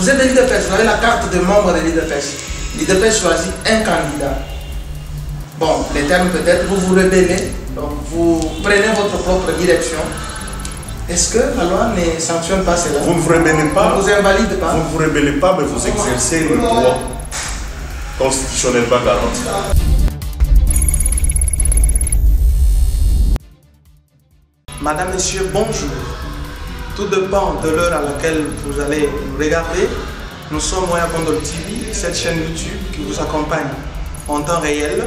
Vous êtes de l'IDPS, vous avez la carte de membre de l'IDPS. L'IDPS choisit un candidat. Bon, les termes peut-être, vous vous rebellez, donc vous prenez votre propre direction. Est-ce que la loi ne sanctionne pas cela? Vous ne vous rebellez pas. Vous invalide pas. Vous ne vous rebellez pas, mais vous exercez le droit constitutionnellement garanti. Madame, Monsieur, bonjour. Tout dépend de l'heure à laquelle vous allez nous regarder. Nous sommes Oya Kondolo TV, cette chaîne YouTube qui vous accompagne en temps réel.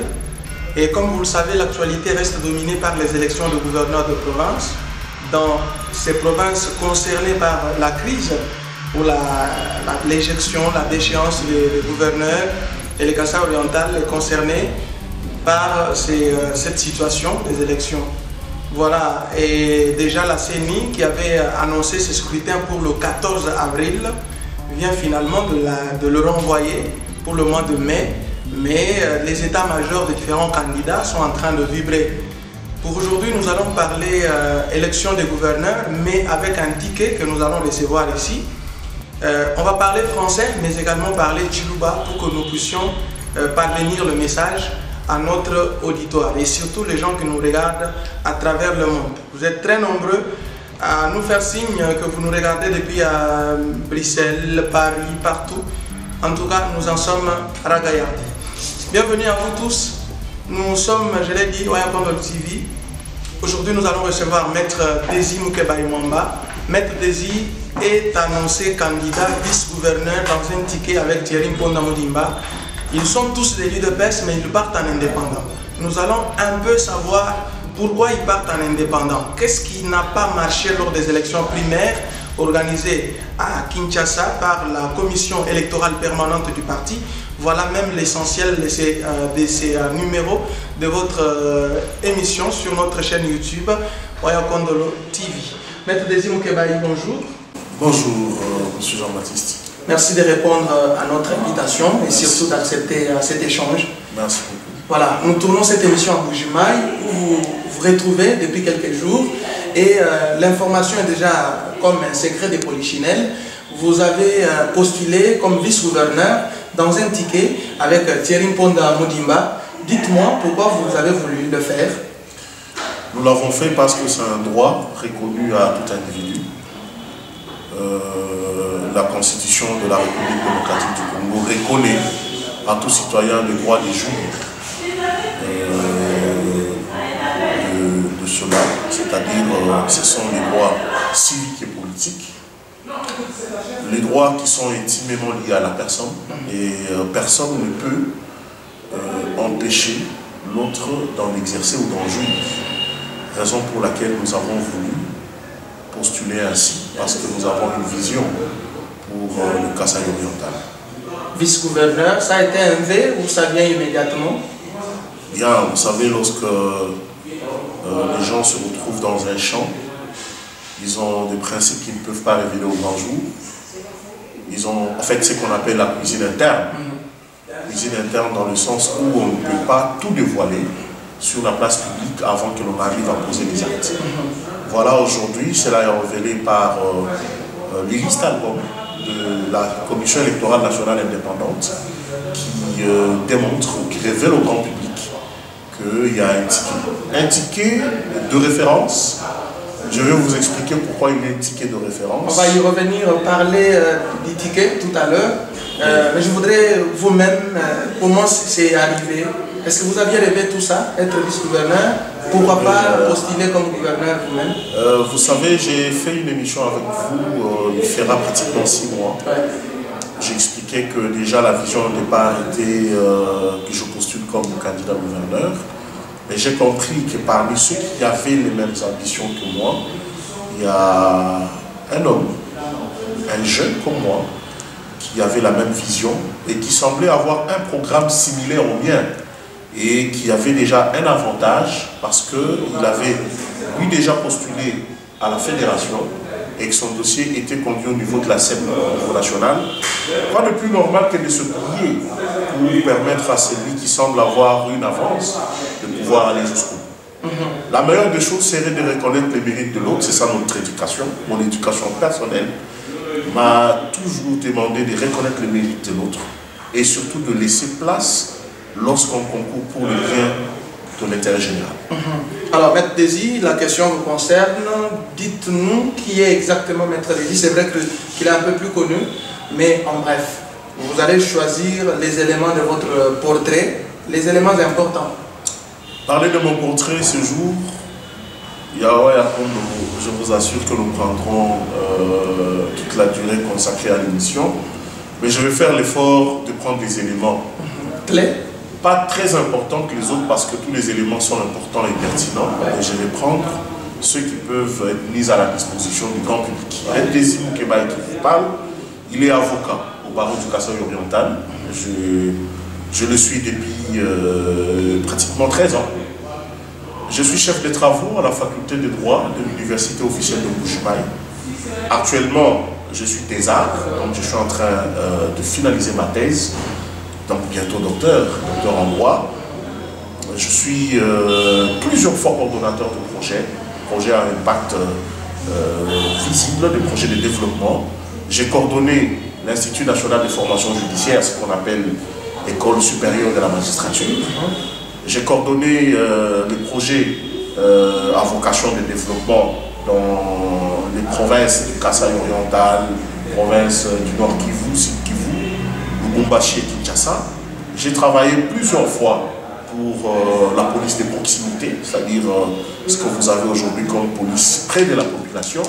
Et comme vous le savez, l'actualité reste dominée par les élections de gouverneurs de province. Dans ces provinces concernées par la crise ou l'éjection, la déchéance des gouverneurs, et le Kassai oriental est concerné par cette situation des élections. Voilà, et déjà la CENI qui avait annoncé ce scrutin pour le 14 avril vient finalement de le renvoyer pour le mois de mai, mais les états-majors des différents candidats sont en train de vibrer. Pour aujourd'hui, nous allons parler élection des gouverneurs, mais avec un ticket que nous allons recevoir ici. On va parler français, mais également parler Chiluba pour que nous puissions parvenir le message à notre auditoire et surtout les gens qui nous regardent à travers le monde. Vous êtes très nombreux à nous faire signe que vous nous regardez depuis Bruxelles, Paris, partout. En tout cas, nous en sommes ragaillardis. Bienvenue à vous tous. Nous sommes, je l'ai dit, Oya Kondolo TV. Aujourd'hui, nous allons recevoir Maître Désy Moukeba Imwamba. Maître Désy est annoncé candidat vice-gouverneur dans un ticket avec Thierry Mponda Modimba. Ils sont tous des l'UDPS, mais ils partent en indépendant. Nous allons un peu savoir pourquoi ils partent en indépendant. Qu'est-ce qui n'a pas marché lors des élections primaires organisées à Kinshasa par la commission électorale permanente du parti. Voilà même l'essentiel de ces numéros de votre émission sur notre chaîne YouTube Oya Kondolo TV. Maître Désy Moukeba, bonjour. Bonjour, monsieur Jean-Baptiste. Merci de répondre à notre invitation et surtout d'accepter cet échange. Merci beaucoup. Voilà, nous tournons cette émission à Bujimaï où vous vous retrouvez depuis quelques jours et l'information est déjà comme un secret de polichinelle. Vous avez postulé comme vice-gouverneur dans un ticket avec Thierry Mponda Modimba. Dites-moi pourquoi vous avez voulu le faire. Nous l'avons fait parce que c'est un droit reconnu à tout individu. La Constitution de la République démocratique du Congo reconnaît à tout citoyen le droit de jouir de cela, c'est-à-dire ce sont les droits civiques et politiques, les droits qui sont intimement liés à la personne et personne ne peut empêcher l'autre d'en exercer ou d'en jouir. Raison pour laquelle nous avons voulu postuler ainsi, parce que nous avons une vision pour le Kassai oriental. Vice-gouverneur, ça a été un V ou ça vient immédiatement? Bien, vous savez, lorsque les gens se retrouvent dans un champ, ils ont des principes qu'ils ne peuvent pas révéler au grand jour. Ils ont en fait ce qu'on appelle la cuisine interne. Cuisine interne dans le sens où on ne peut pas tout dévoiler sur la place publique avant que l'on arrive à poser les actes. Voilà, aujourd'hui, cela est révélé par l'IRIS Talbom de la Commission électorale nationale indépendante qui démontre ou qui révèle au grand public qu'il y a un ticket de référence. Je vais vous expliquer pourquoi il y a un ticket de référence. On va y revenir, parler du ticket tout à l'heure. Mais je voudrais vous-même, comment c'est arrivé? Est-ce que vous aviez rêvé tout ça, être vice-gouverneur? Pourquoi pas postuler comme gouverneur vous-même? Vous savez, j'ai fait une émission avec vous, il fera pratiquement 6 mois. Ouais. J'expliquais que déjà la vision au départ était que je postule comme candidat gouverneur. Mais j'ai compris que parmi ceux qui avaient les mêmes ambitions que moi, il y a un homme, un jeune comme moi, qui avait la même vision et qui semblait avoir un programme similaire au mien. Et qui avait déjà un avantage parce qu'il avait lui déjà postulé à la fédération et que son dossier était conduit au niveau de la SEP au niveau national. Quoi de plus normal que de se plier pour permettre à celui qui semble avoir une avance de pouvoir aller jusqu'au bout. La meilleure des choses serait de reconnaître les mérites de l'autre, c'est ça notre éducation, mon éducation personnelle. m'a toujours demandé de reconnaître le mérite de l'autre et surtout de laisser place lorsqu'on concourt pour le bien de l'intérêt général. Alors, Maître Désir, la question vous concerne. Dites-nous qui est exactement Maître Désir. C'est vrai qu'il est un peu plus connu, mais en bref, vous allez choisir les éléments de votre portrait, les éléments importants. Parler de mon portrait ce jour, je vous assure que nous prendrons toute la durée consacrée à l'émission, mais je vais faire l'effort de prendre des éléments clés, pas très importants que les autres parce que tous les éléments sont importants et pertinents, et je vais prendre ceux qui peuvent être mis à la disposition du grand public. Maître Désir Moukeba qui vous parle, il est avocat au barreau du Kasaï oriental. Je le suis depuis pratiquement 13 ans. Je suis chef de travaux à la faculté de droit de l'université officielle de Mbuji-Mayi. Actuellement, je suis thésard, donc je suis en train de finaliser ma thèse, donc bientôt docteur en droit. Je suis plusieurs fois coordonnateur de projets à impact visible, des projets de développement. J'ai coordonné l'Institut national de formation judiciaire, ce qu'on appelle l'École supérieure de la magistrature. J'ai coordonné les projets à vocation de développement dans les provinces du Kasaï oriental, provinces du Nord Kivu, Sud Kivu, Lubumbashi et Kinshasa. J'ai travaillé plusieurs fois pour la police de proximité, c'est-à-dire ce que vous avez aujourd'hui comme police près de la population.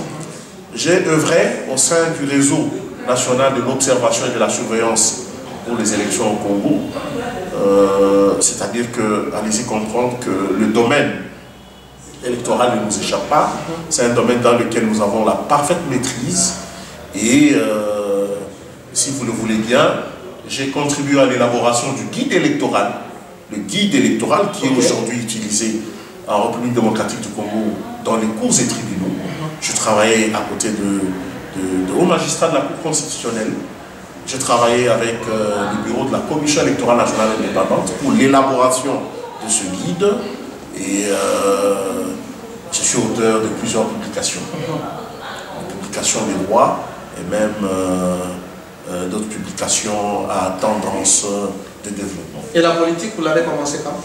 J'ai œuvré au sein du réseau national de l'observation et de la surveillance pour les élections au Congo. C'est-à-dire que, allez-y comprendre que le domaine électoral ne nous échappe pas. C'est un domaine dans lequel nous avons la parfaite maîtrise. Et si vous le voulez bien, j'ai contribué à l'élaboration du guide électoral. Le guide électoral qui est aujourd'hui utilisé en République démocratique du Congo dans les cours et tribunaux. Je travaillais à côté de hauts magistrats de la Cour constitutionnelle. J'ai travaillé avec le bureau de la Commission électorale nationale indépendante pour l'élaboration de ce guide et je suis auteur de plusieurs publications. Publications des droits et même d'autres publications à tendance de développement. Et la politique, vous l'avez commencé quand?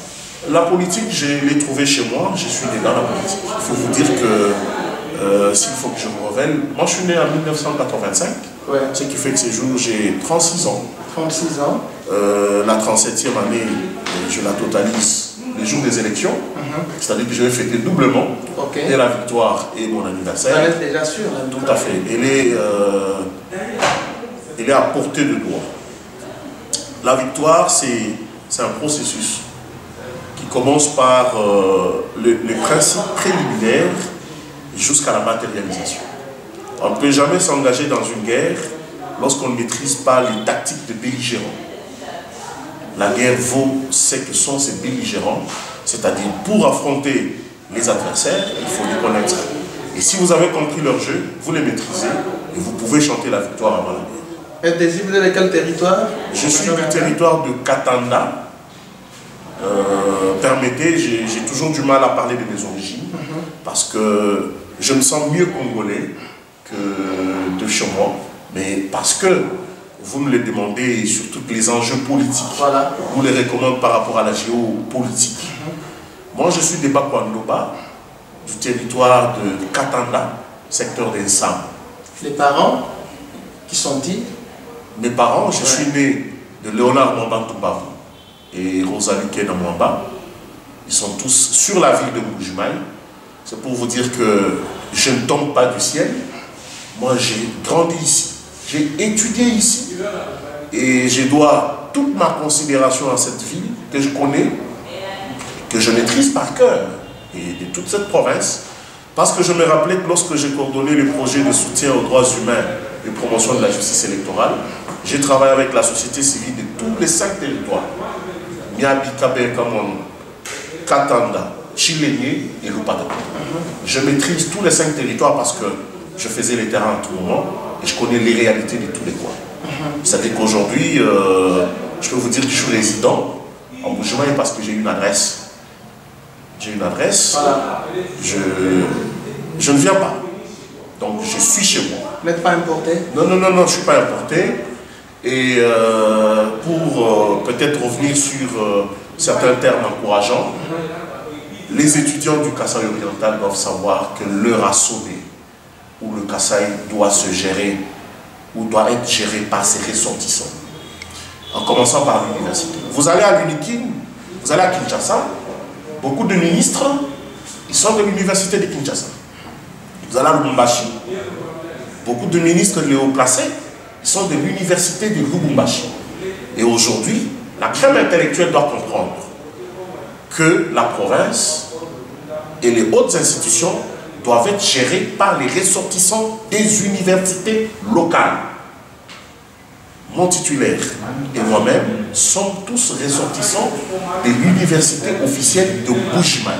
La politique, je l'ai trouvée chez moi, je suis né dans la politique. Il faut vous dire que, s'il faut que je vous révèle, moi je suis né en 1985. Ouais. Ce qui fait que ces jours, j'ai 36 ans. 36 ans. La 37e année, je la totalise les jours des élections. C'est-à-dire que je vais fêter doublement. Et la victoire et mon anniversaire. Vous êtes déjà sûr. Tout à fait. Elle est à portée de doigt. La victoire, c'est un processus qui commence par le principe préliminaire jusqu'à la matérialisation. On ne peut jamais s'engager dans une guerre lorsqu'on ne maîtrise pas les tactiques de belligérants. La guerre vaut ce que sont ces belligérants, c'est-à-dire pour affronter les adversaires, il faut les connaître. Et si vous avez compris leur jeu, vous les maîtrisez et vous pouvez chanter la victoire avant la guerre. Et Désir, vous êtes de quel territoire? Je suis du territoire de Katanda. Permettez, j'ai toujours du mal à parler de mes origines parce que je me sens mieux congolais que de chez moi, mais parce que vous me le demandez sur tous les enjeux politiques, voilà. Vous les recommandez par rapport à la géopolitique. Moi, je suis de Bakwandoba, du territoire de Katanda, secteur d'Ensam. Les parents, qui sont-ils? Mes parents, je suis né de Léonard Mwamba Toubavu et Rosalie Kena Mwamba. Ils sont tous sur la ville de Mbuji-Mayi. C'est pour vous dire que je ne tombe pas du ciel. Moi, j'ai grandi ici, j'ai étudié ici et je dois toute ma considération à cette ville que je connais, que je maîtrise par cœur et de toute cette province parce que je me rappelais que lorsque j'ai coordonné les projets de soutien aux droits humains et promotion de la justice électorale, j'ai travaillé avec la société civile de tous les 5 territoires. Miabi, Kabe, Kamon, Katanda, Chilénié et Lupada. Je maîtrise tous les 5 territoires parce que je faisais les terrains à tout moment et je connais les réalités de tous les coins. C'est-à-dire qu'aujourd'hui, je peux vous dire que je suis résident en Mbuji-Mayi parce que j'ai une adresse. J'ai une adresse, je ne viens pas. Donc je suis chez moi. Vous n'êtes pas importé? Non, non, non, non, je ne suis pas importé. Et pour peut-être revenir sur certains termes encourageants, les étudiants du Kasaï oriental doivent savoir que l'heure a sonné où le Kasaï doit se gérer ou doit être géré par ses ressortissants. En commençant par l'université. Vous allez à l'UNIKIN, vous allez à Kinshasa, beaucoup de ministres, ils sont de l'université de Kinshasa. Vous allez à Lubumbashi, beaucoup de ministres les haut placés, ils sont de l'université de Lubumbashi. Et aujourd'hui, la crème intellectuelle doit comprendre que la province et les hautes institutions doivent être gérées par les ressortissants des universités locales. Mon titulaire et moi-même sommes tous ressortissants de l'université officielle de Bushman.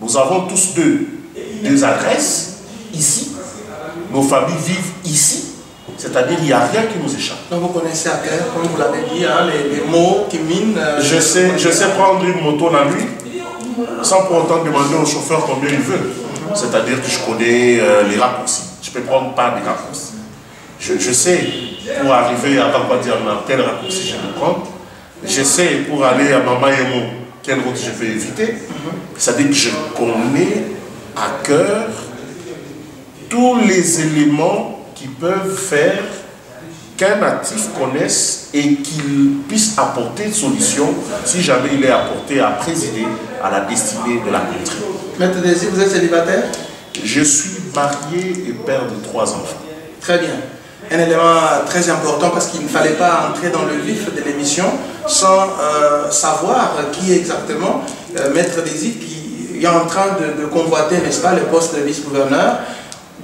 Nous avons tous deux adresses ici. Nos familles vivent ici. C'est-à-dire qu'il n'y a rien qui nous échappe. Donc vous connaissez à clair, comme vous l'avez dit, hein, les mots qui minent. Je sais prendre une moto la nuit sans pour autant demander au chauffeur combien il veut. C'est-à-dire que je connais les raccourcis. Je peux prendre par des raccourcis. Je sais pour arriver à Bambadiana quel raccourci je vais prendre. Je sais pour aller à Mamayemo quelle route je vais éviter. C'est-à-dire que je connais à cœur tous les éléments qui peuvent faire qu'un natif connaisse et qu'il puisse apporter une solution si jamais il est apporté à présider à la destinée de la contrée. Maître Désir, vous êtes célibataire? Je suis marié et père de 3 enfants. Très bien. Un élément très important parce qu'il ne fallait pas entrer dans le vif de l'émission sans savoir qui est exactement Maître Désir qui est en train de convoiter, n'est-ce pas, le poste de vice-gouverneur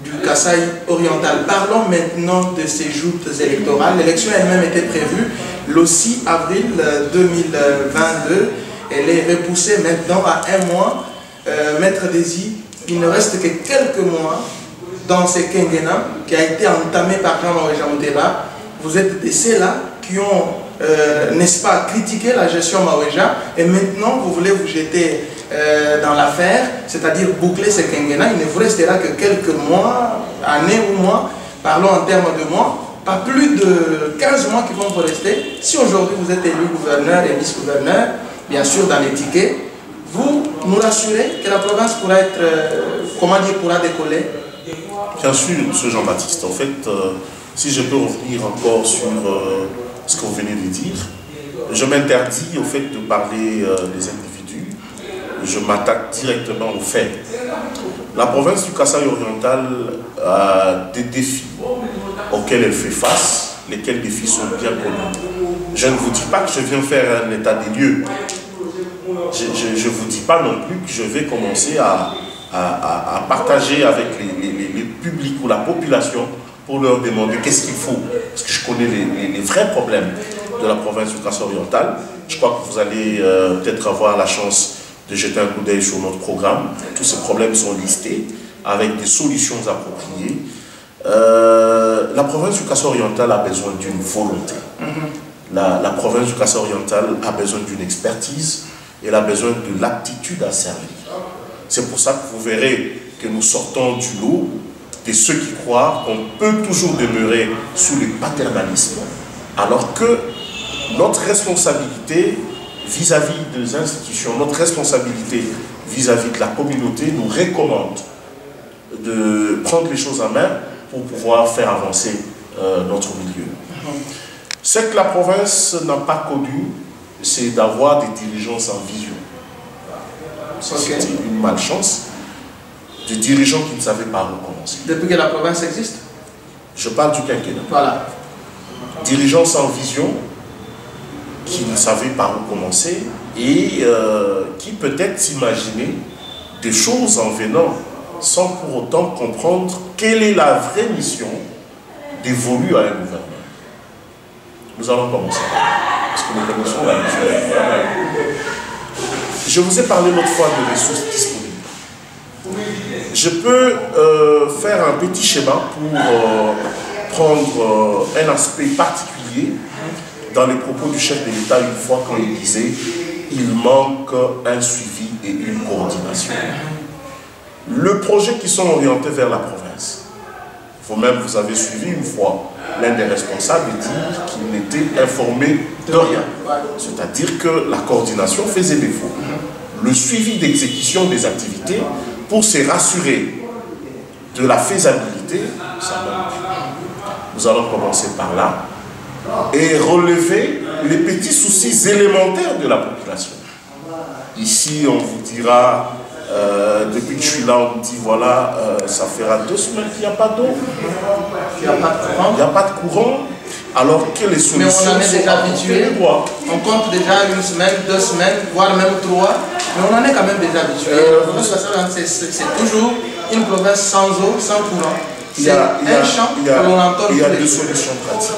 du Kasaï oriental. Parlons maintenant de ces joutes électorales. L'élection elle-même était prévue le 6 avril 2022. Elle est repoussée maintenant à 1 mois. Maître Désir, il ne reste que quelques mois dans ce quinquennat qui a été entamé par Jean Maweja Muteba. Vous êtes de ceux-là qui ont, n'est-ce pas, critiqué la gestion Maweja et maintenant vous voulez vous jeter dans l'affaire, c'est-à-dire boucler ce quinquennat. Il ne vous restera que quelques mois, années ou mois, parlons en termes de mois, pas plus de 15 mois qui vont vous rester. Si aujourd'hui vous êtes élu gouverneur et vice-gouverneur, bien sûr dans les tickets, vous nous rassurez que la province pourra être, comment dire, pourra décoller? Bien sûr, M. Jean-Baptiste. En fait, si je peux revenir encore sur ce que vous venez de dire, je m'interdis au fait de parler des individus. Je m'attaque directement aux faits. La province du Kasaï oriental a des défis auxquels elle fait face, lesquels défis sont bien connus. Je ne vous dis pas que je viens faire un état des lieux. Je ne vous dis pas non plus que je vais commencer à partager avec les publics ou la population pour leur demander qu'est-ce qu'il faut. Parce que je connais les vrais problèmes de la province du Kasaï oriental. Je crois que vous allez peut-être avoir la chance de jeter un coup d'œil sur notre programme. Tous ces problèmes sont listés avec des solutions appropriées. La province du Kasaï oriental a besoin d'une volonté. La province du Kasaï oriental a besoin d'une expertise et elle a besoin de l'aptitude à servir. C'est pour ça que vous verrez que nous sortons du lot de ceux qui croient qu'on peut toujours demeurer sous le paternalisme, alors que notre responsabilité vis-à-vis des institutions, notre responsabilité vis-à-vis de la communauté nous recommande de prendre les choses en main pour pouvoir faire avancer notre milieu. Ce que la province n'a pas connu, c'est d'avoir des dirigeants sans vision. C'était une malchance de dirigeants qui ne savaient pas où commencer. Depuis que la province existe? Je parle du quinquennat. Voilà. Dirigeants sans vision, qui ne savaient pas où commencer et qui peut-être s'imaginaient des choses en venant sans pour autant comprendre quelle est la vraie mission dévolue à un gouvernement. Nous allons commencer parce que nous connaissons la mission. Je vous ai parlé l'autre fois de ressources disponibles. Je peux faire un petit schéma pour prendre un aspect particulier dans les propos du chef de l'État une fois quand il disait « il manque un suivi et une coordination ». Les projets qui sont orientés vers la province Vous-même, vous avez suivi une fois l'un des responsables dire qu'il n'était informé de rien. C'est-à-dire que la coordination faisait défaut. Le suivi d'exécution des activités pour se rassurer de la faisabilité, ça manque. Nous allons commencer par là et relever les petits soucis élémentaires de la population. Ici, on vous dira, depuis que je suis là, on me dit, voilà, ça fera 2 semaines qu'il n'y a pas d'eau. Il n'y a pas de courant. Il n'y a pas de courant. Alors que les solutions mais on en est déjà habitué. On compte déjà 1 semaine, 2 semaines, voire même 3. Mais on en est quand même déjà habitué. C'est toujours une province sans eau, sans courant. C'est un champ que l'on entend. Il y a 2 solutions pratiques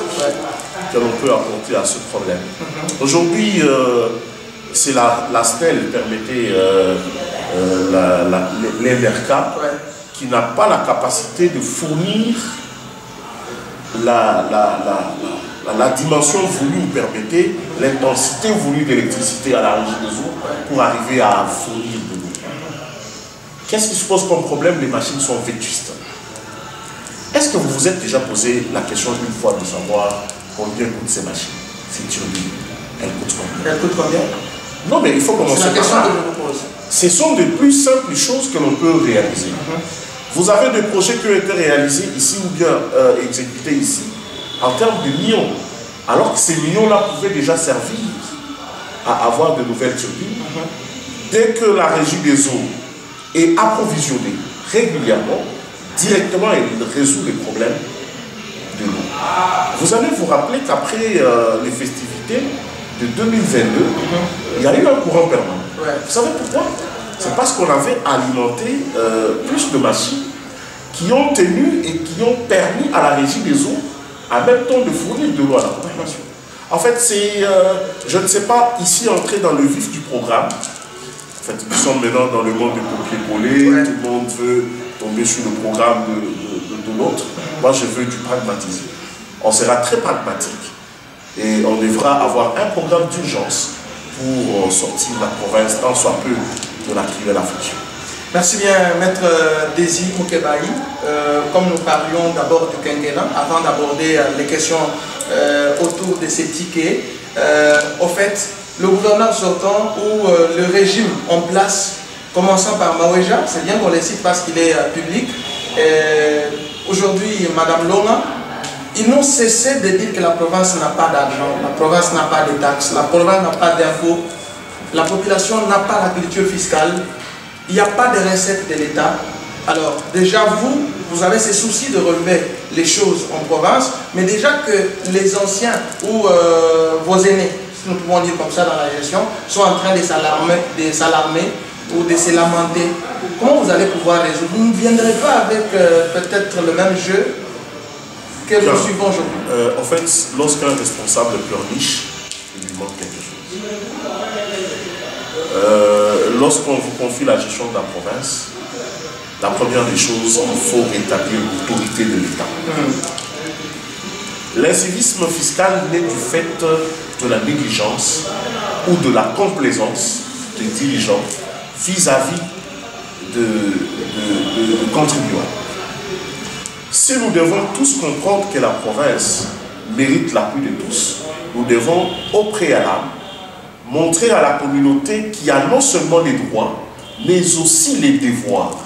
que l'on peut apporter à ce problème. Aujourd'hui, c'est la SNEL permettait l'ENERCA qui n'a pas la capacité de fournir la dimension voulue ou permettait l'intensité voulue d'électricité à la régie des eaux pour arriver à fournir de l'eau. Qu'est-ce qui se pose comme problème? Les machines sont vétustes. Est-ce que vous vous êtes déjà posé la question une fois de savoir combien coûtent ces machines? Ces turbines, elles coûtent combien? Elles coûtent combien? Non, mais il faut commencer par là. C'est la question que je vous pose. Ce sont des plus simples choses que l'on peut réaliser. Vous avez des projets qui ont été réalisés ici ou bien exécutés ici en termes de millions, alors que ces millions-là pouvaient déjà servir à avoir de nouvelles turbines. Dès que la régie des eaux est approvisionnée régulièrement, directement, elle résout les problèmes de l'eau. Vous allez vous rappeler qu'après les festivités de 2022, il y a eu un courant permanent. Vous savez pourquoi? C'est parce qu'on avait alimenté plus de machines qui ont tenu et qui ont permis à la régie des eaux en même temps de fournir de l'eau à la population. En fait, c'est, je ne sais pas, ici entrer dans le vif du programme. En fait, nous sommes maintenant dans le monde de copier-coller, tout le monde veut tomber sur le programme de l'autre. Moi, je veux du pragmatisme. On sera très pragmatique et on devra avoir un programme d'urgence pour sortir la province tant soit peu de la crise de l'affliction. Merci bien, Maître Désir Moukebaï. Comme nous parlions d'abord du quinquennat, avant d'aborder les questions autour de ces tickets, au fait, le gouverneur sortant ou le régime en place, commençant par Maweja, c'est bien qu'on les cite parce qu'il est public, aujourd'hui Madame Longa, ils n'ont cessé de dire que la province n'a pas d'argent, la province n'a pas de taxes, la province n'a pas d'impôts, la population n'a pas la culture fiscale, il n'y a pas de recettes de l'État. Alors déjà vous avez ce souci de relever les choses en province, mais déjà que les anciens ou vos aînés, si nous pouvons dire comme ça dans la gestion, sont en train de s'alarmer ou de se lamenter, comment vous allez pouvoir résoudre? Vous ne viendrez pas avec peut-être le même jeu que nous suivons aujourd'hui. En fait, lorsqu'un responsable pleurniche, il lui manque quelque chose. Lorsqu'on vous confie la gestion de la province, la première des choses, il faut rétablir l'autorité de l'État. L'incivisme fiscal naît du fait de la négligence ou de la complaisance des dirigeants vis-à-vis de contribuables. Si nous devons tous comprendre que la province mérite l'appui de tous, nous devons au préalable montrer à la communauté qu'il y a non seulement les droits, mais aussi les devoirs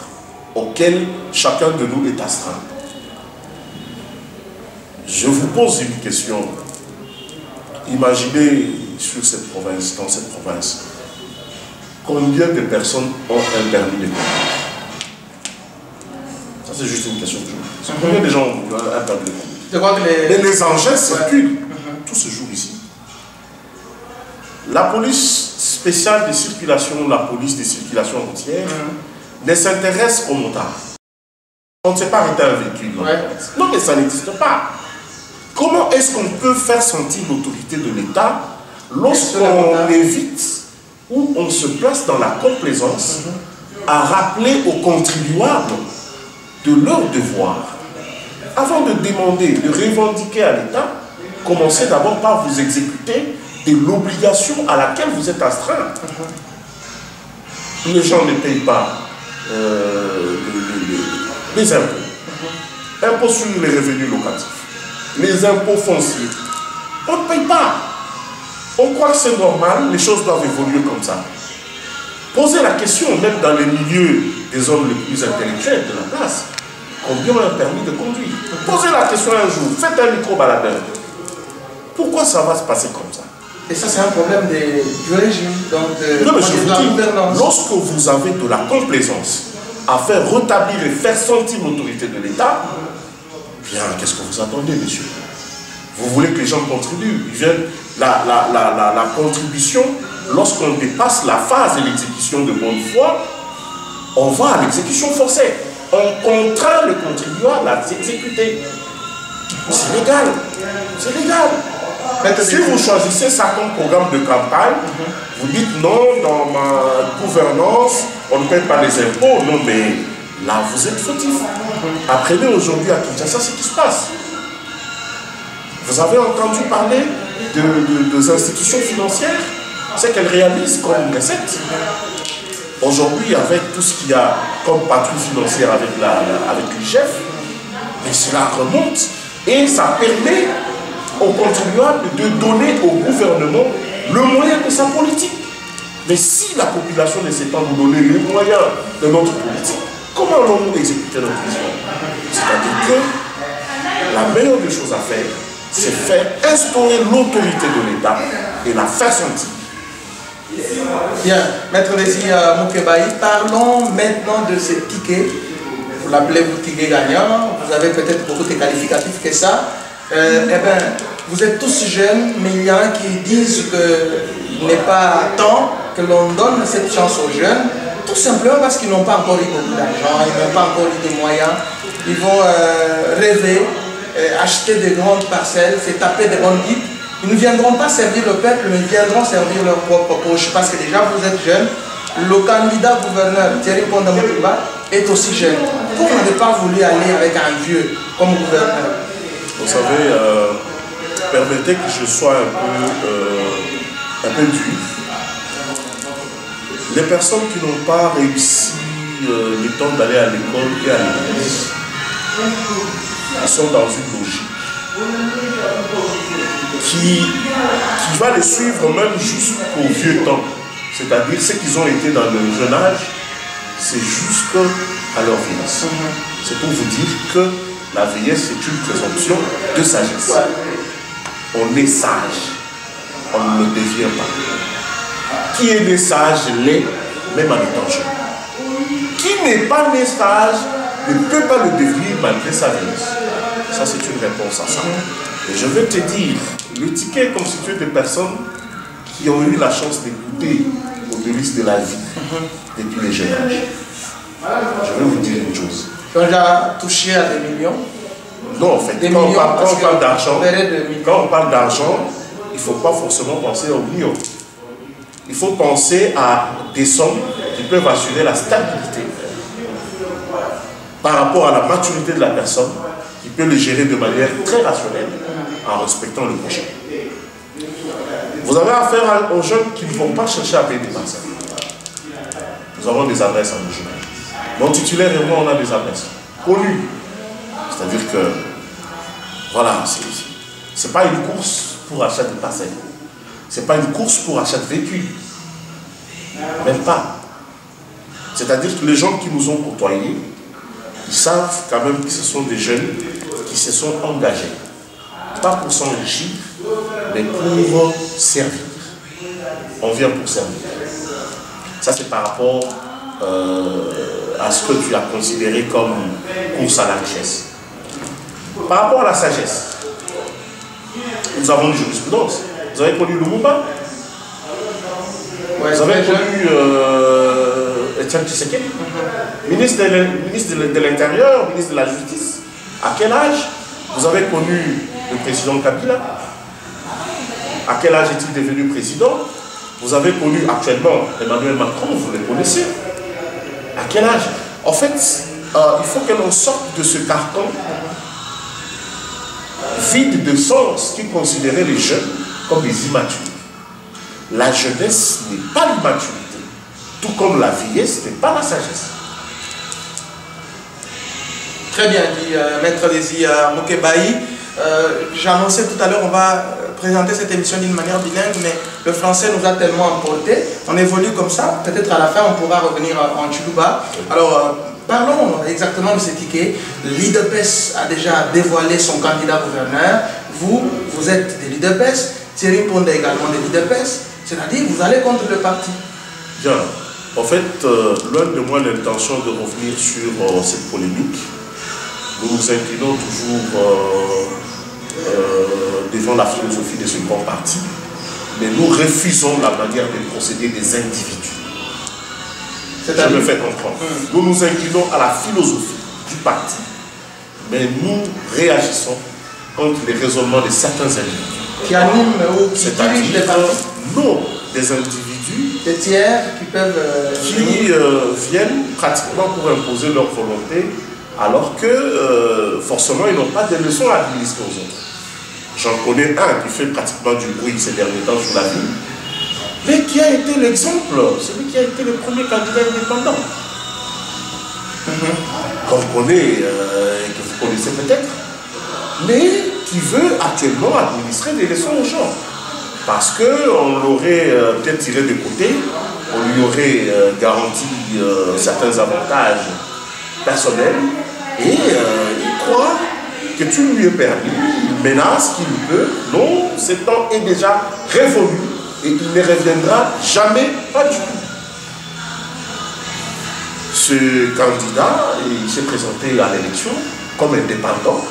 auxquels chacun de nous est astreint. Je vous pose une question. Imaginez sur cette province, dans cette province, combien de personnes ont un permis de conduire? Ça, c'est juste une question que je vous pose. Combien de gens ont un permis de conduire? Je crois que les engins circulent tout ce jour ici. La police spéciale de circulation, la police de circulation routière, ne s'intéresse aux motards. On ne sait pas arrêter un véhicule. Non, mais ça n'existe pas. Comment est-ce qu'on peut faire sentir l'autorité de l'État lorsqu'on évite ou on se place dans la complaisance à rappeler aux contribuables de leurs devoirs? Avant de demander, de revendiquer à l'État, commencez d'abord par vous exécuter de l'obligation à laquelle vous êtes astreint. Les gens ne payent pas les impôts. impôts sur les revenus locatifs, les impôts fonciers. On ne paye pas. On croit que c'est normal, les choses doivent évoluer comme ça. Posez la question, même dans les milieux des hommes les plus intellectuels de la place, combien ont un permis de conduire? Posez la question un jour, faites un micro-baladeur. Pourquoi ça va se passer comme ça? Et ça, c'est un problème du régime, donc non, mais je vous de la dis, gouvernance. lorsque vous avez de la complaisance à faire rétablir et faire sentir l'autorité de l'État, bien, qu'est-ce que vous attendez, monsieur? Vous voulez que les gens contribuent? Ils viennent, la contribution, lorsqu'on dépasse la phase de l'exécution de bonne foi, on va à l'exécution forcée. On contraint le contribuable à s'exécuter. C'est légal. C'est légal. Si vous choisissez ça comme programme de campagne, vous dites non, dans ma gouvernance, on ne paie pas les impôts. Non, mais là, vous êtes fautif. Apprenez aujourd'hui à Kinshasa ce qui se passe. Vous avez entendu parler des institutions financières, ce qu'elles réalisent comme recette. Aujourd'hui, avec tout ce qu'il y a comme patrouille financière avec l'IGF, mais cela remonte et ça permet aux contribuables de donner au gouvernement le moyen de sa politique. Mais si la population ne sait pas nous donner les moyens de notre politique, comment allons-nous exécuter notre vision? C'est-à-dire que la meilleure des choses à faire, c'est faire instaurer l'autorité de l'État et la faire sentir. Bien, Maître Désir Moukebaï, parlons maintenant de ces tickets. Vous l'appelez vous ticket gagnant, vous avez peut-être beaucoup de qualificatifs que ça. Eh bien, vous êtes tous jeunes, mais il y en a qui disent qu'il n'est pas temps que l'on donne cette chance aux jeunes, tout simplement parce qu'ils n'ont pas encore eu beaucoup d'argent, ils n'ont pas encore eu de moyens. Ils vont rêver, acheter de grandes parcelles, se taper des bonnes guides. Ils ne viendront pas servir le peuple, mais ils viendront servir leur propre poche. Parce que déjà, vous êtes jeunes. Le candidat gouverneur, Thierry Ponda Moukiba, est aussi jeune. Pourquoi on n'a pas voulu aller avec un vieux comme gouverneur? Vous savez, permettez que je sois un peu dur. Les personnes qui n'ont pas réussi le temps d'aller à l'école et à l'église, ils sont dans une logique qui va les suivre même jusqu'au vieux temps. C'est-à-dire ceux qui ont été dans le jeune âge, c'est jusqu'à leur vieillesse. C'est pour vous dire que la vieillesse est une présomption de sagesse. On est sage, on ne le devient pas. Qui est né sage l'est, même en étant jeune. Qui n'est pas né sage ne peut pas le devenir malgré sa vieillesse. Ça, c'est une réponse à ça. Et je vais te dire, le ticket est constitué de personnes qui ont eu la chance d'écouter au délice de la vie depuis les jeunes âges. Je vais vous dire une chose. On a touché à des millions. Non, en fait, quand on parle d'argent, il ne faut pas forcément penser aux millions. Il faut penser à des sommes qui peuvent assurer la stabilité par rapport à la maturité de la personne, qui peut le gérer de manière très rationnelle en respectant le prochain. Vous avez affaire aux jeunes qui ne vont pas chercher à payer des parcelles. Nous avons des adresses à nos jeunes. Mon titulaire et moi, on a des adresses connues. C'est-à-dire que, voilà, ce n'est pas une course pour achat de parcelles. Ce n'est pas une course pour achat de véhicules. Même pas. C'est-à-dire que les gens qui nous ont côtoyés, ils savent quand même que ce sont des jeunes qui se sont engagés. Pas pour s'enrichir, mais pour servir. On vient pour servir. Ça, c'est par rapport à ce que tu as considéré comme course à la richesse. Par rapport à la sagesse, nous avons une jurisprudence. Vous avez connu Lumumba? Vous avez connu Etienne Tshisekedi, ministre de l'Intérieur, ministre de la Justice. À quel âge vous avez connu le président Kabila? À quel âge est-il devenu président? Vous avez connu actuellement Emmanuel Macron, vous le connaissez. À quel âge? En fait, il faut que l'on sorte de ce carcan vide de sens qui considérait les jeunes comme des immatures. La jeunesse n'est pas l'immaturité, tout comme la vieillesse n'est pas la sagesse. Très bien dit, Maître Désir Mokebaï. J'annonçais tout à l'heure, on va présenter cette émission d'une manière bilingue, mais le français nous a tellement emporté. On évolue comme ça. Peut-être à la fin, on pourra revenir en Tchoulouba. Alors, parlons exactement de ce ticket. L'IDPES a déjà dévoilé son candidat gouverneur. Vous êtes de l'IDPES. Thierry Ponde est également de l'IDPES. C'est-à-dire, vous allez contre le parti. Bien. En fait, loin de moi l'intention de revenir sur cette polémique. Nous nous inclinons toujours devant la philosophie de ce bon parti, mais nous refusons la manière de procéder des individus. Je me fais comprendre. Nous nous inclinons à la philosophie du parti, mais nous réagissons contre les raisonnements de certains individus. Qui animent ou qui dirigent les partis? Non, des individus. Des tiers qui peuvent... qui viennent pratiquement pour imposer leur volonté, alors que forcément ils n'ont pas de leçons à administrer aux autres. J'en connais un qui fait pratiquement du bruit ces derniers temps sur la ville, mais qui a été l'exemple, celui qui a été le premier candidat indépendant. Qu'on connaît, que vous connaissez peut-être, mais qui veut actuellement administrer des leçons aux gens. Parce qu'on l'aurait peut-être tiré de côté, on lui aurait garanti certains avantages personnels, et il croit que tu lui es permis, il menace qu'il peut. Non, ce temps est déjà révolu et il ne reviendra jamais, pas du tout. Ce candidat, il s'est présenté à l'élection comme indépendant.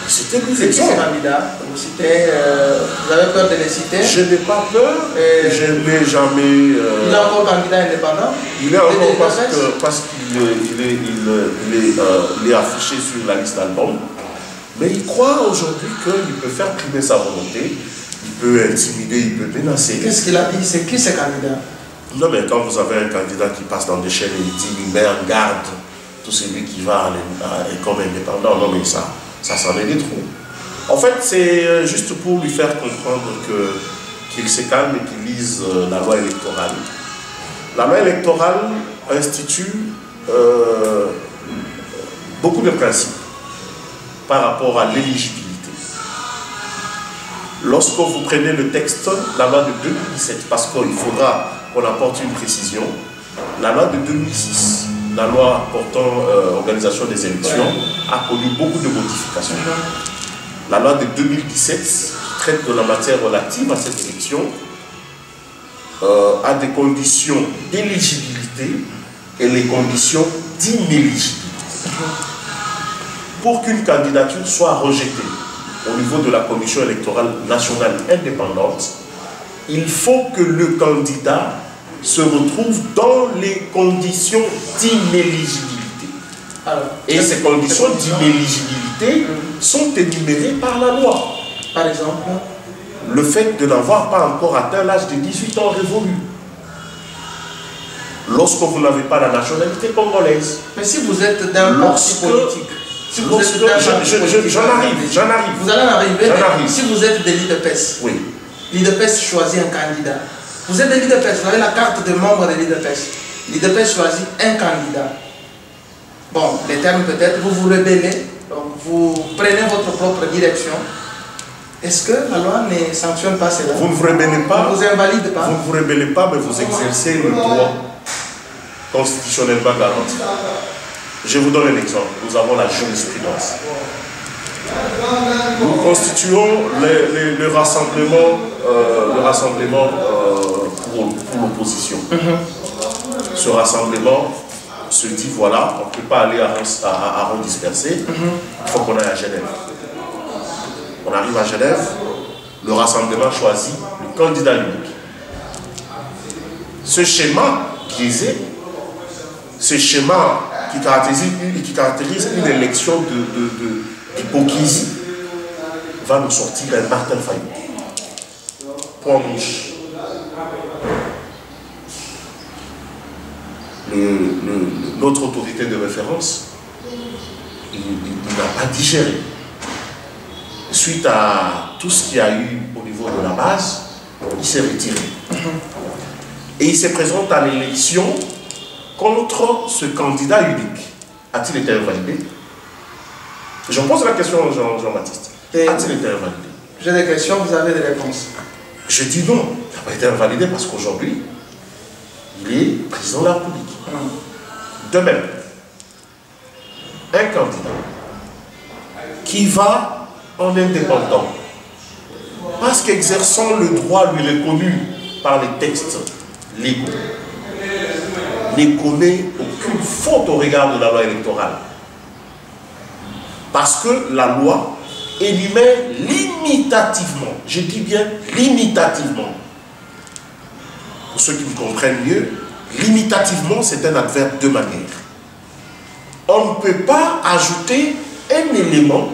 C'était une élection. C'est candidat. Vous avez peur de les citer? Je n'ai pas peur, je n'ai jamais... il est encore candidat indépendant? Il est encore parce qu'il est affiché sur la liste d'albums. Mais il croit aujourd'hui qu'il peut faire primer sa volonté, il peut intimider, il peut menacer. Qu'est-ce qu'il a dit? C'est qui ce candidat? Non, mais quand vous avez un candidat qui passe dans des chaînes et il dit, il met en garde tout celui qui va comme indépendant, non mais ça s'en est des trous. En fait, c'est juste pour lui faire comprendre qu'il se calme et qu'il lise la loi électorale. La loi électorale institue beaucoup de principes par rapport à l'éligibilité. Lorsque vous prenez le texte, la loi de 2017, parce qu'il faudra qu'on apporte une précision, la loi de 2006, la loi portant organisation des élections, a connu beaucoup de modifications. La loi de 2017, qui traite de la matière relative à cette élection, a des conditions d'éligibilité et les conditions d'inéligibilité. Pour qu'une candidature soit rejetée au niveau de la Commission électorale nationale indépendante, il faut que le candidat se retrouve dans les conditions d'inéligibilité. Et ces conditions d'inéligibilité sont énumérées par la loi. Par exemple, le fait de n'avoir pas encore atteint l'âge de 18 ans révolu. Lorsque vous n'avez pas la nationalité congolaise. Mais si vous êtes d'un parti politique, si vous êtes j'en arrive. Vous allez en arriver, mais si vous êtes de l'IDPES, oui. L'IDPES choisit un candidat. Vous êtes de l'IDPES, vous avez la carte de membre de l'IDPES. L'IDPES choisit un candidat. Bon, les termes peut-être, vous vous rebellez, donc vous prenez votre propre direction. Est-ce que la loi ne sanctionne pas cela? Vous ne vous rebellez pas. Vous ne vous invalide pas. Vous ne vous rebellez pas, mais vous exercez le droit constitutionnellement garanti. Je vous donne un exemple. Nous avons la jurisprudence. Nous constituons le rassemblement pour l'opposition. Ce rassemblement se dit, voilà, on ne peut pas aller à rang dispersé, il faut qu'on aille à Genève. On arrive à Genève, le rassemblement choisit le candidat unique. Ce schéma biaisé, ce schéma qui caractérise une élection d'hypocrisie, va nous sortir un Martin Fayot. Point mouche. Notre autorité de référence, il n'a pas digéré. Suite à tout ce qu'il y a eu au niveau de la base, il s'est retiré. Et il se présente à l'élection contre ce candidat unique. A-t-il été invalidé? Je pose la question à Jean-Baptiste. A-t-il été invalidé? J'ai des questions, vous avez des réponses. Je dis non, il n'a pas été invalidé parce qu'aujourd'hui, il est président de la République. De même, un candidat qui va en indépendant, parce qu'exerçant le droit lui reconnu par les textes légaux, ne commet aucune faute au regard de la loi électorale. Parce que la loi énumère limitativement, je dis bien limitativement, pour ceux qui me comprennent mieux, limitativement c'est un adverbe de manière. On ne peut pas ajouter un élément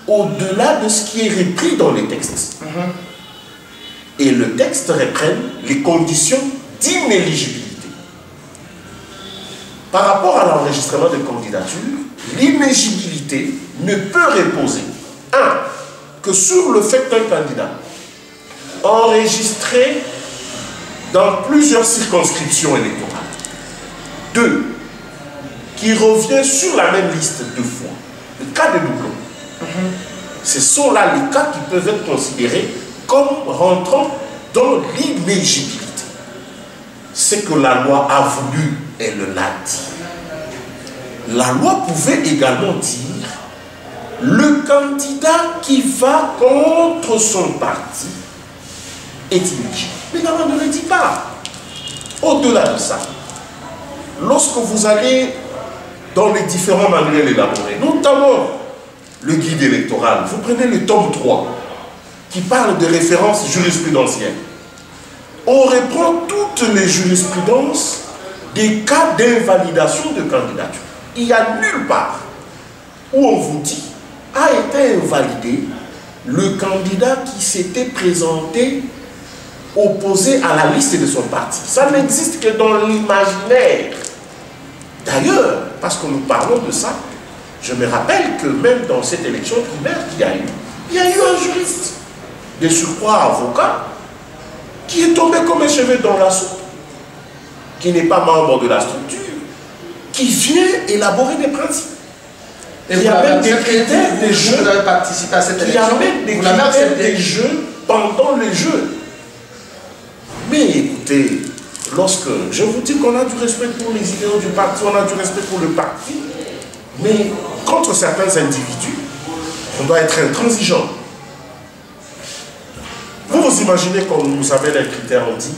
au-delà de ce qui est repris dans les textes. Et le texte reprend les conditions d'inéligibilité. Par rapport à l'enregistrement de candidature, l'inéligibilité ne peut reposer, que sur le fait qu'un candidat enregistré dans plusieurs circonscriptions électorales, 2, qui revient sur la même liste 2 fois, le cas de doublon. Ce sont là les cas qui peuvent être considérés comme rentrant dans l'inéligibilité. Ce que la loi a voulu, elle l'a dit. La loi pouvait également dire le candidat qui va contre son parti est inéligible. Mais la loi ne le dit pas. Au-delà de ça, lorsque vous allez dans les différents manuels élaborés, notamment le guide électoral, vous prenez le tome 3 qui parle de références jurisprudentielles. On reprend toutes les jurisprudences des cas d'invalidation de candidature. Il n'y a nulle part où on vous dit a été invalidé le candidat qui s'était présenté opposé à la liste de son parti. Ça n'existe que dans l'imaginaire. D'ailleurs, parce que nous parlons de ça, je me rappelle que même dans cette élection primaire qu'il y a eu, il y a eu un juriste, de surcroît avocat, qui est tombé comme un cheveu dans la soupe, qui n'est pas membre de la structure, qui vient élaborer des principes. Et il y a même des critères des jeux. Vous avez participé à cette élection. Il y a même des critères des jeux pendant les jeux. Mais écoutez, lorsque je vous dis qu'on a du respect pour les idéaux du parti, on a du respect pour le parti, mais contre certains individus, on doit être intransigeant. Vous vous imaginez comme vous avez les critères dit,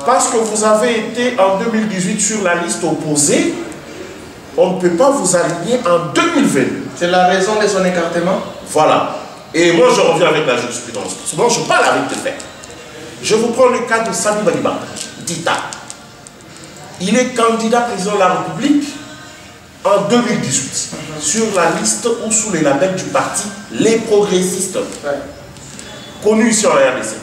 parce que vous avez été en 2018 sur la liste opposée, on ne peut pas vous aligner en 2022. C'est la raison de son écartement? Voilà. Et moi je reviens avec la jurisprudence. Souvent je parle avec des faits. Je vous prends le cas de Sami Baliba, d'Ita. Il est candidat président de la République en 2018, sur la liste ou sous les labels du parti Les Progressistes, connu ici en RDC.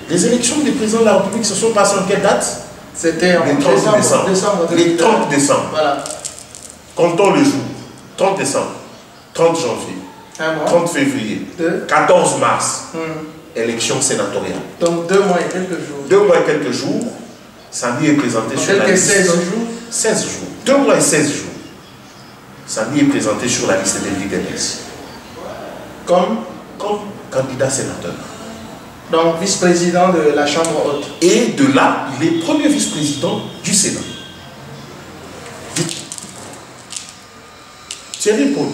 Les élections des présidents de la République se sont passées en quelle date? C'était en 30 décembre. Les 30 décembre. Voilà. Comptons le jour. 30 décembre, 30 janvier, 30 février, 14 mars. Élection sénatoriale. Donc 2 mois et quelques jours. 2 mois et quelques jours, Sami est présenté sur la liste. 16 jours. 16 jours. 2 mois et 16 jours. Sami est présenté sur la liste des LDPS. Comme candidat sénateur. Donc vice-président de la Chambre haute. Et de là, il est premier vice-président du Sénat. Thierry Paul,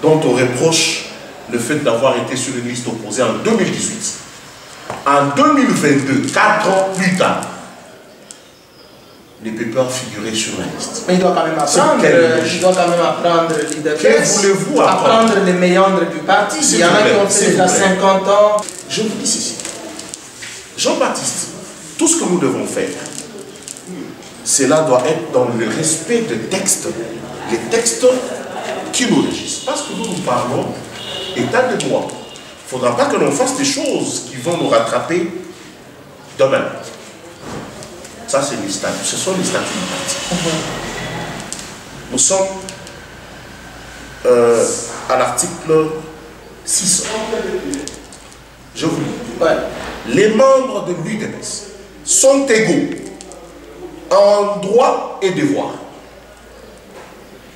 dont on reproche le fait d'avoir été sur une liste opposée en 2018. En 2022, 4 ans plus tard, ne peut pas figurer sur la liste. Mais il doit quand même apprendre, l'idée. Que voulez-vous apprendre? Les méandres du parti. Il y en a qui ont fait déjà 50 ans. Je vous dis ceci. Jean-Baptiste, tout ce que nous devons faire, cela doit être dans le respect de textes, les textes qui nous régissent. Parce que nous parlons état de droit. Il ne faudra pas que l'on fasse des choses qui vont nous rattraper demain. Ça, c'est les statuts. Ce sont les statuts du parti. Nous sommes à l'article 6. Je vous lis. Les membres de l'UDPS sont égaux en droit et devoir.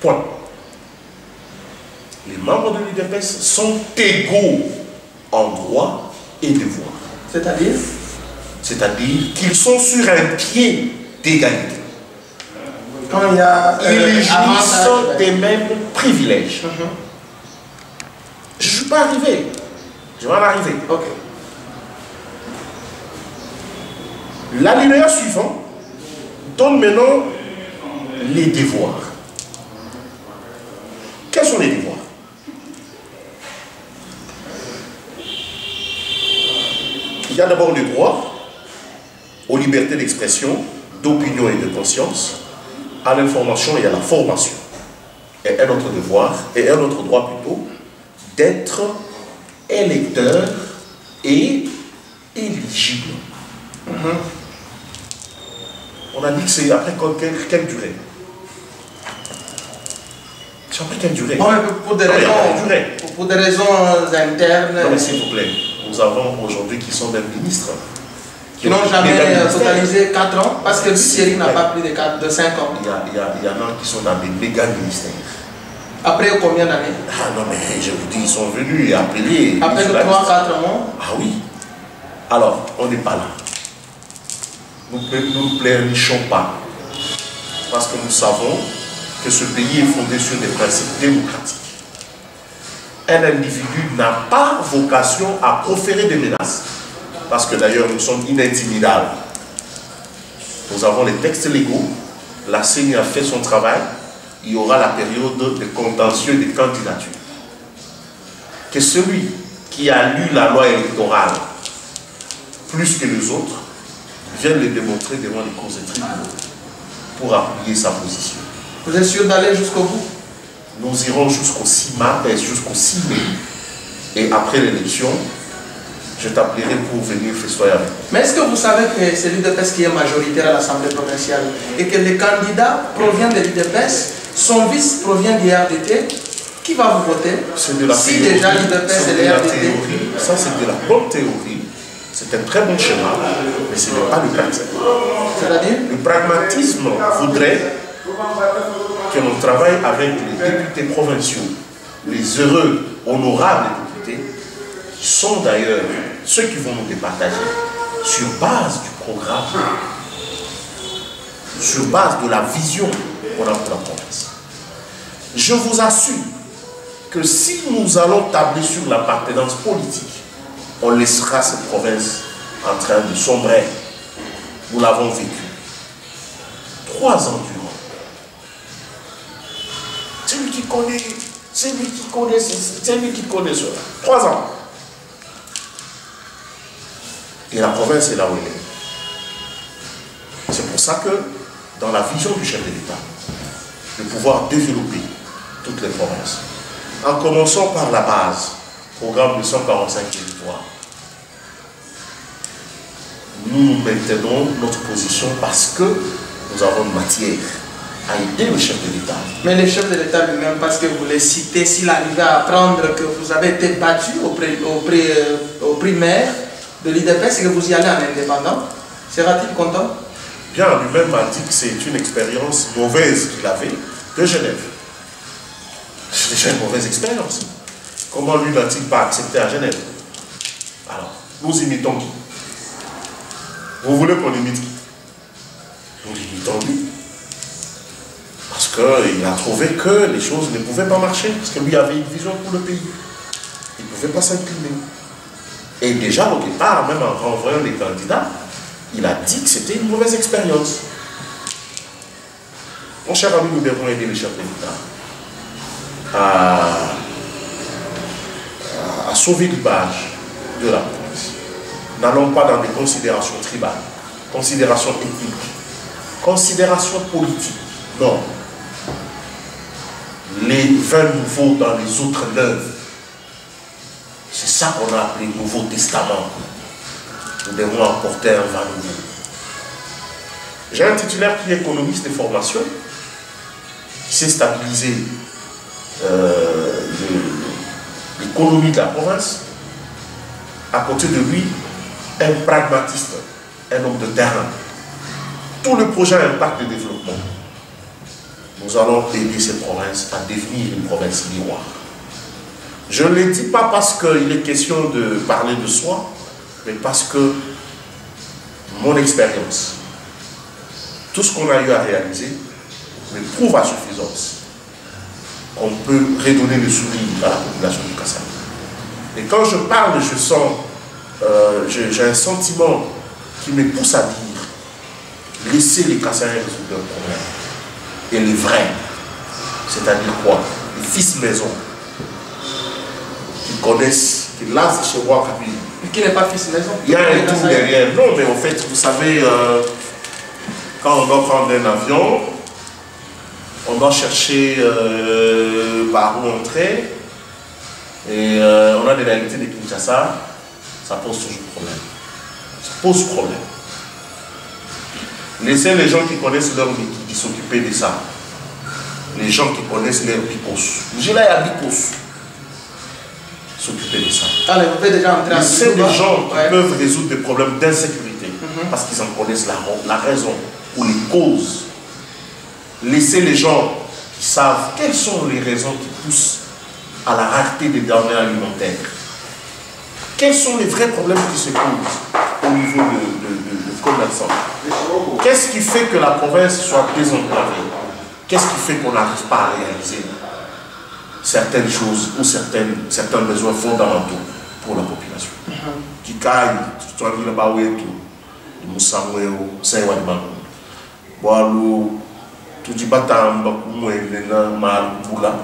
Point. Les membres de l'UDPS sont égaux en droit et devoir. C'est-à-dire? C'est-à-dire qu'ils sont sur un pied d'égalité. Quand il y a... Ils jouissent des mêmes privilèges. Je ne suis pas arrivé. Je vais en arriver. Ok. L'alinéa suivant donne maintenant les devoirs. Quels sont les devoirs? Il y a d'abord le droit aux libertés d'expression, d'opinion et de conscience, à l'information et à la formation. Et un autre devoir, et un autre droit plutôt, d'être électeur et éligible. On a dit que c'est après quelle durée? C'est après quelle durée? Pour des raisons internes. Non mais s'il vous plaît, nous avons aujourd'hui qui sont des ministres. Qui n'ont jamais totalisé 4 ans, parce que Thierry n'a pas plus de 5 ans. Il y en a qui sont dans des méga ministères. Après combien d'années? Ah non mais je vous dis, ils sont venus et appelés. Après 3-4 mois? Ah oui. Alors, on n'est pas là. Nous ne pleurnichons pas. Parce que nous savons que ce pays est fondé sur des principes démocratiques. Un individu n'a pas vocation à proférer des menaces. Parce que d'ailleurs, nous sommes inintimidables. Nous avons les textes légaux. La CENI a fait son travail. Il y aura la période de contentieux des candidatures. Que celui qui a lu la loi électorale plus que les autres vienne le démontrer devant les cours et tribunaux pour appuyer sa position. Vous êtes sûr d'aller jusqu'au bout? Nous irons jusqu'au 6 mai. Et après l'élection, je t'appellerai pour venir festoyer avec moi. Mais est-ce que vous savez que c'est l'UDPS qui est majoritaire à l'Assemblée provinciale et que les candidats proviennent de l'UDPS, son vice provient du RDT? Qui va vous voter? C'est de la si théorie. Déjà l'UDPS et le RDT. Ça, c'est de la bonne théorie. C'est un très bon schéma, mais ce n'est pas le pratique. C'est-à-dire? Le pragmatisme voudrait que l'on travaille avec les députés provinciaux, les heureux, honorables députés, qui sont d'ailleurs ceux qui vont nous départager sur base du programme, sur base de la vision qu'on a pour la province. Je vous assure que si nous allons tabler sur l'appartenance politique, on laissera cette province en train de sombrer. Nous l'avons vécu. 3 ans durant. C'est lui qui connaît, c'est lui qui connaît, c'est lui qui connaît cela. 3 ans. Et la province est là où elle est. C'est pour ça que, dans la vision du chef de l'État, de pouvoir développer toutes les provinces, en commençant par la base, programme de 145 territoires, nous maintenons notre position parce que nous avons une matière à aider le chef de l'État. Mais le chef de l'État lui-même, parce que vous le citez, s'il arrivait à apprendre que vous avez été battu au primaire de l'UDPS et que vous y allez en indépendant, sera-t-il content? Bien, lui-même m'a dit que c'est une expérience mauvaise qu'il avait de Genève. C'est déjà une mauvaise expérience. Comment lui n'a-t-il pas accepté à Genève? Alors, nous imitons qui? Vous voulez qu'on imite qui? Nous imitons lui. Parce qu'il a trouvé que les choses ne pouvaient pas marcher. Parce que lui avait une vision pour le pays. Il ne pouvait pas s'incliner. Et déjà au départ, même en renvoyant les candidats, il a dit que c'était une mauvaise expérience. Mon cher ami, nous devons aider le chef de l'État à sauver l'image de la province. N'allons pas dans des considérations tribales, considérations ethniques, considérations politiques. Non. Les vins nouveaux dans les autres neuves. C'est ça qu'on a appelé le Nouveau Testament. Nous devons apporter un vin nouveau. J'ai un titulaire qui est économiste de formation, qui sait stabiliser l'économie de la province. À côté de lui, un pragmatiste, un homme de terrain. Tout le projet a un impact de développement. nous allons aider ces provinces à devenir une province miroir. Je ne le dis pas parce qu'il est question de parler de soi, mais parce que mon expérience, tout ce qu'on a eu à réaliser, me prouve à suffisance qu'on peut redonner le sourire à la population du Kassai. Et quand je parle, je sens, j'ai un sentiment qui me pousse à dire, laissez les Kassaïens résoudre leurs problèmes. Et les vrais, c'est-à-dire quoi? Les fils maison, qui connaissent, qui lancent chez moi, qui n'est pas fils maison. Il y a un tour derrière. Non, mais en fait, vous savez, quand on doit prendre un avion, on doit chercher par où entrer. Et on a des réalités de Kinshasa, ça pose toujours problème. Ça pose problème. Laissez les gens qui connaissent leur vie, qui s'occuper de ça. Les gens qui connaissent leur bicos. J'ai là, il y a bicos. S'occuper de ça. Allez, vous pouvez déjà entrer en laissez des gens qui peuvent résoudre des problèmes d'insécurité parce qu'ils en connaissent la raison ou les causes. Laissez les gens qui savent quelles sont les raisons qui poussent à la rareté des denrées alimentaires. Quels sont les vrais problèmes qui se posent au niveau de commerçants? Qu'est-ce qui fait que la province soit désenclavée? Qu'est-ce qui fait qu'on n'arrive pas à réaliser certaines choses ou certains besoins fondamentaux pour la population? Qui caille, tu as vu le baouetou, le moussamouéo, c'est un man. Boalou, tu dis batamba, kumoué, lena, mal, boula,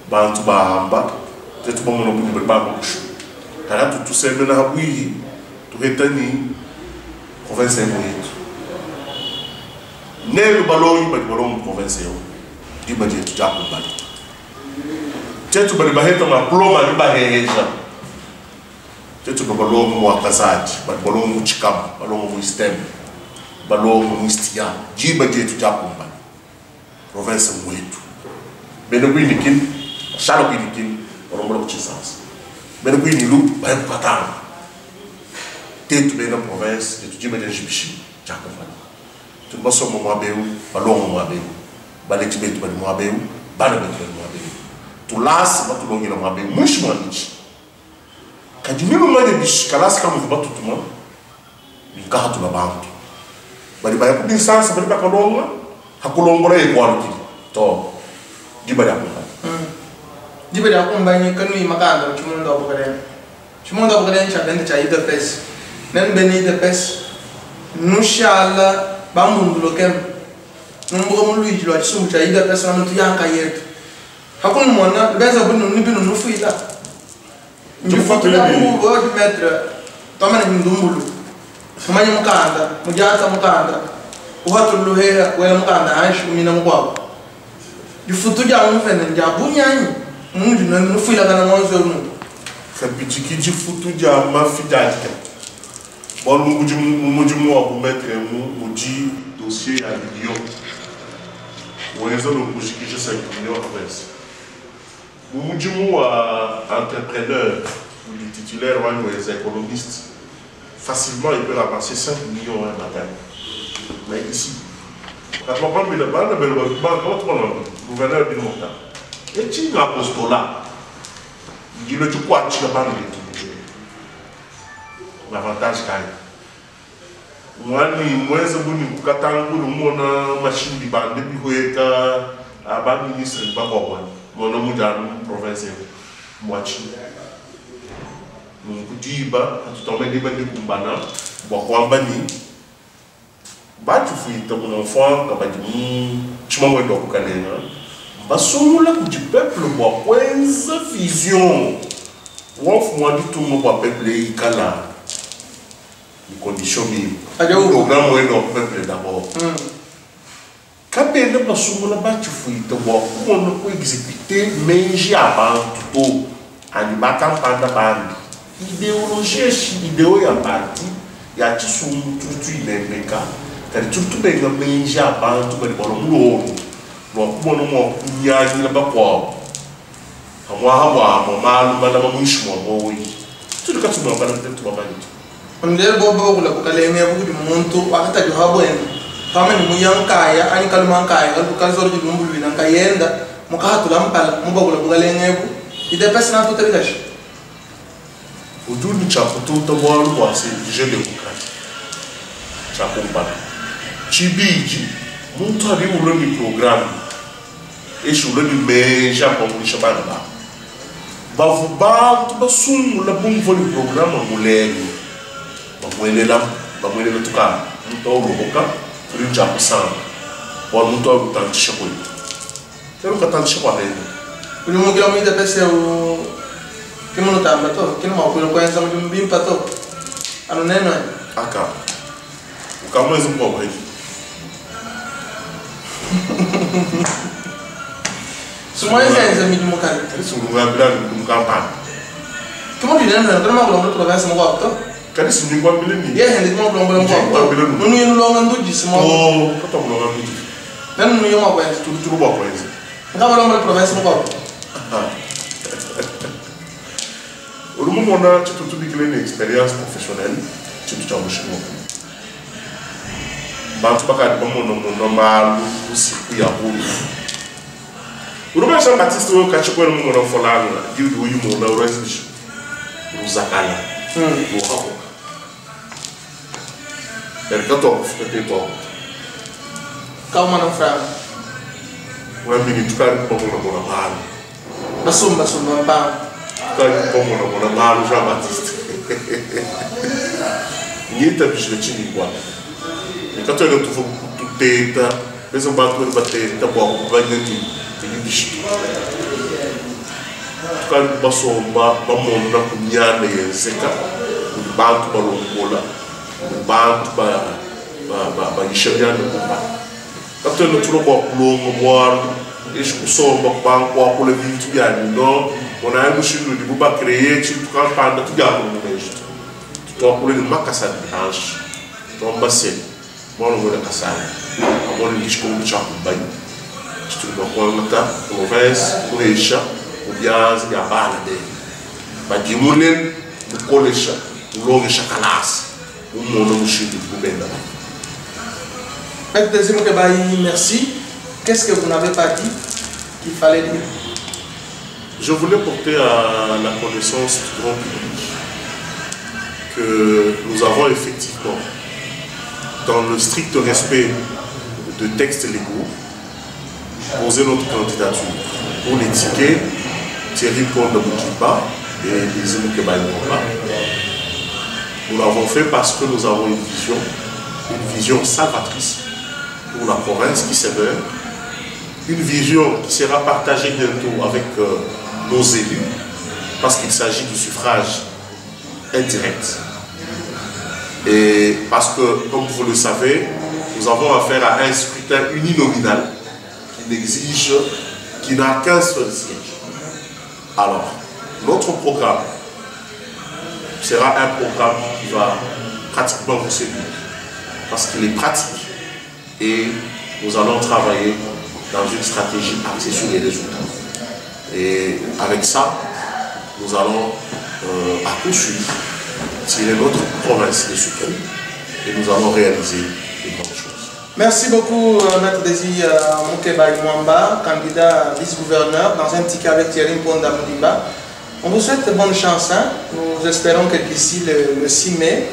bantuba, amba, tu es tout bon, mon obus, pas bouche. Car tout ça, maintenant, oui, tu retenu, province est mouillée. Né le ballon, il va le province, il va dire, tu as pour ballon. Tu as tout le ballon, ma plomb, il va réagir. Tu as tout le ballon, moi, passage, ballon, mouchikam, ballon, mouistem, ballon, mouistia, il va dire, tu as pour ballon. Province mouillée. Mais le bruit n'est Charles Guinikin, on a un petit sens. Mais le bruit n'est loup, il va être patant. Tu es dans la province, tu dis, mais je suis tu as compris. Tu vas sur mon mabéou, ballon mon mabéou, baletibé tu vas le mabéou, banabé tu vas le mabéou. Tu lasses, tu vas le mabéou, mouche mon niche. Quand tu mets le mabéou, kalas comme vous battez tout le monde, il garde la banque. Bali baya pour l'instant, c'est pas kalonga, hakulongola et boire qui. To, dis bali akumba. Dis bali akumba ni kanu imakanda, tu m'en dois pas. Tu m'en dois pas aller chercher des chaïs de pêche. Même béni de pêche. Nous chala. Bambu lokem numbo lui jilo achisu cha ida pesa na mtu yanka yetu hakuna mwana beza bunu nibinu nufuita njifuta ya mungu wodi metre tomana ndumulu kumanya mukanda mujata mukanda uhatu luhera wela mukanda aishu mina mkwabo jifutu ja umfene nja bunyanyi mungu na nufuila kana mwanzo nu kapitiki jifutu ja mafidati. Bon, nous devons mettre un dossier à Lyon. Où est-ce que nous avons 5 millions Nous devons entrepreneurs ou les titulaires ou les économistes. Facilement, ils peuvent ramasser 5 millions un matin. Mais ici, quand on prend le gouverneur du montant, et tu as un postulat, il dit que quoi tu as pas l'avantage quand moi je suis une machine de bande qui est ministre de Bakoua, mon nom est province moitié. Nous dis tout en mettant des kumbana, Bakoua bani, tu fais ton enfant, tu m'as envoyé dans le calendrier. Bassoula du peuple, Bakoua, vision. Moi, tout le monde peuple est calme. Les conditions minimales. Le programme est dans le peuple d'abord. Quand on est dans le bas, tu fouilles, on peut exécuter, mais j'ai avant tout. On va campagne de idéologie, idéologie à partir. Il y a tout ce qui est cas. Tout le monde mais j'ai avant tout. Donc, on a là-bas quoi. Moi, madame, tout le cas, tu m'as pas dit. On est bon pour le calmer, beaucoup de monde, à ta joie. Quand même, nous y a un cas, un calme cas, le cas de l'ombre, un cahienda, mon cas, tout l'ampal, mon bobo, le galengo, il dépasse dans toute la village. Aujourd'hui, tu as tout le monde, c'est je le tu as compris. Chibiji, mon travail ou le programme, et je le mets, j'ai pas de chemin là. Bavuba, tu vas soum, le bon vol du programme, mon lègue. Bamoué là, bamoué le tout cas, nous t'en revoquons. Une job sans ou nous doit vous tenter chaque fois. C'est le cas de chaque fois. Le monde qui a mis des PC au qui m'ont noté un bateau, qui m'a appelé le coin sans me bien bateau. Alors non. Aka. Comment ils ont compris? Ce moyen c'est un ami de mon cas. C'est un gars blanc de mon campagne. Comment tu viens de comment on retrouve ça mon bateau? Quand c'est une fois millénaire. Il y a un des gens qui ont nous nous l'avons dit ce moment. Oh, quand on l'a dit. Même nous y avons pas tout le monde quoi. Quand on l'a province mon bateau. Au moment où on a toute une expérience professionnelle, tu te changes chez moi. Bah, tu pas qu'à mon normal ou circuit à bout. Au moment où Jean-Baptiste quand tu connais mon enfant là, il dit oui mon là reste nous zakala. Quand on fait toi. Comment on fait? Ouais, mais tu parles pas mon normal. Basum pas. Quand on a mal Jean-Baptiste. Il est habitué de tenir quoi. Mais quand tu as tout tête, les hommes battent le battre, tu as boire pour gagner tout. Tu es biché. Quand tu passes au bas, tu as un milliard de zeka, tu banques par le cola, tu banques par les chériens de combat. Quand tu as tout le bois pour boire, et je sors pour le vivre tout bien, non. On a un machine de bois créé, tu prends pas de tout garde au neige. Tu dois couler de ma cassade de hanche, tu dois basser. Moi, on va la cassade. Avant le liche comme tu as un bain. Tu dois prendre le temps, province, pour les chats, ou bien il y a pas de. Bah, du moulin, pour coller les chats, pour l'eau de chakalas, ou mon machine de boubenda. Merci. Qu'est-ce que vous n'avez pas dit qu'il fallait dire? Je voulais porter à la connaissance du grand public que nous avons effectivement, dans le strict respect de textes légaux, posé notre candidature pour les tickets Thierry Paul de Boutipa et les élus Kebaïmamba. Nous l'avons fait parce que nous avons une vision salvatrice pour la province qui s'éveille, une vision qui sera partagée bientôt avec nos élus, parce qu'il s'agit du suffrage indirect. Et parce que, comme vous le savez, nous avons affaire à un scrutin uninominal qui n'a qu'un seul siège. Alors, notre programme sera un programme qui va pratiquement vous séduire, parce qu'il est pratique et nous allons travailler dans une stratégie axée sur les résultats. Et avec ça, nous allons à coup sûr tirer notre province de sucre et nous allons réaliser de grandes choses. Merci beaucoup, Maître Désir Moukebaïmamba, candidat vice-gouverneur dans un ticket avec Thierry Ponda Moudiba. On vous souhaite bonne chance. Hein? Nous espérons que d'ici le 6 mai,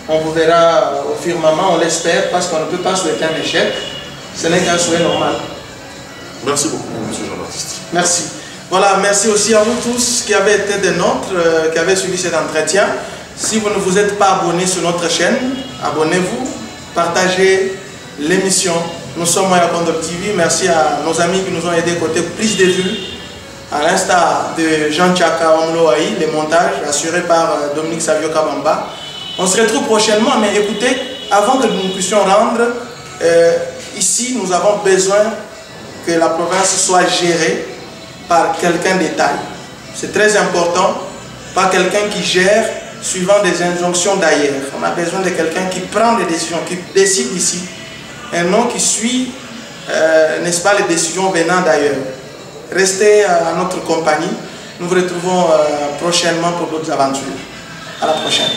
on vous verra au firmament, on l'espère, parce qu'on ne peut pas souhaiter un échec. Ce n'est qu'un souhait normal. Merci beaucoup, M. Jean-Baptiste. Merci. Voilà, merci aussi à vous tous qui avez été des nôtres, qui avez suivi cet entretien. Si vous ne vous êtes pas abonné sur notre chaîne, abonnez-vous, partagez l'émission. Nous sommes à Condor TV. Merci à nos amis qui nous ont aidés côté prise de vue, à l'instar de Jean Tchaka Omloaï, les montages assurés par Dominique Savio Kabamba. On se retrouve prochainement, mais écoutez, avant que nous puissions rendre, ici nous avons besoin que la province soit gérée par quelqu'un de taille. C'est très important, pas quelqu'un qui gère suivant des injonctions d'ailleurs. On a besoin de quelqu'un qui prend des décisions, qui décide ici, et non qui suit, n'est-ce pas, les décisions venant d'ailleurs. Restez à notre compagnie. Nous vous retrouvons prochainement pour d'autres aventures. À la prochaine.